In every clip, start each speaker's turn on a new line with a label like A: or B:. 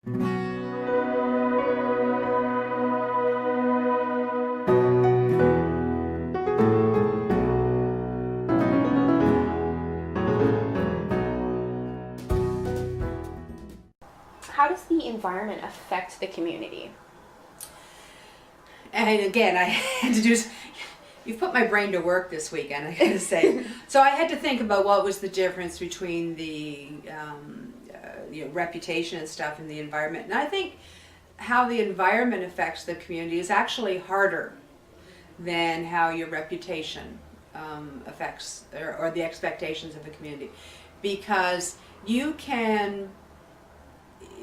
A: How does the environment affect the community?
B: And again, I had to do, you've put my brain to work this weekend, I gotta say. So I had to think about what was the difference between the reputation and stuff and the environment. And I think how the environment affects the community is actually harder than how your reputation affects or the expectations of a community. Because you can,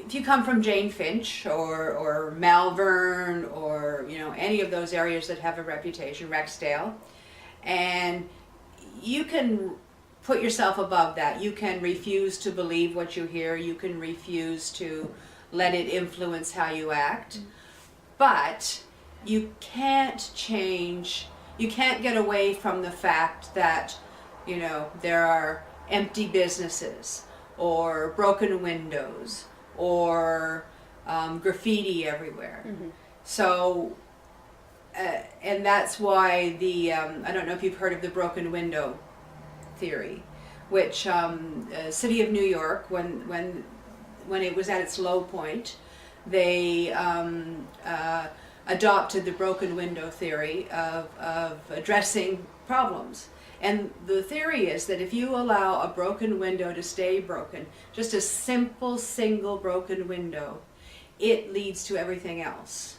B: if you come from Jane Finch or Malvern or any of those areas that have a reputation, Rexdale, and you can put yourself above that. You can refuse to believe what you hear. You can refuse to let it influence how you act. But you can't change, you can't get away from the fact that there are empty businesses or broken windows or graffiti everywhere.
A: Mm-hmm.
B: So, and that's why the, I don't know if you've heard of the broken window theory, which City of New York, when it was at its low point, they adopted the broken window theory of addressing problems. And the theory is that if you allow a broken window to stay broken, just a simple single broken window, it leads to everything else.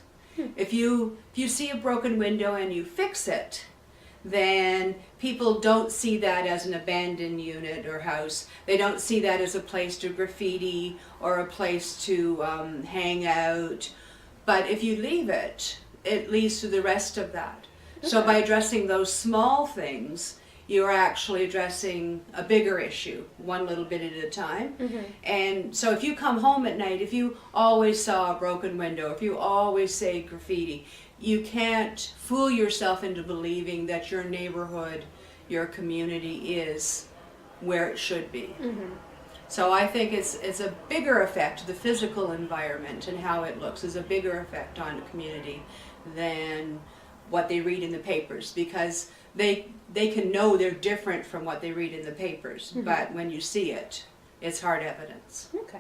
B: If you see a broken window and you fix it, then people don't see that as an abandoned unit or house. They don't see that as a place to graffiti or a place to hang out. But if you leave it, it leads to the rest of that. Okay. So by addressing those small things, you're actually addressing a bigger issue, one little bit at a time.
A: Mm-hmm.
B: And so if you come home at night, if you always saw a broken window, if you always say graffiti, you can't fool yourself into believing that your neighborhood, your community is where it should be.
A: Mm-hmm.
B: So I think it's a bigger effect, the physical environment and how it looks is a bigger effect on a community than what they read in the papers, because they can know they're different from what they read in the papers,
A: mm-hmm.
B: but when you see it, it's hard evidence.
A: Okay.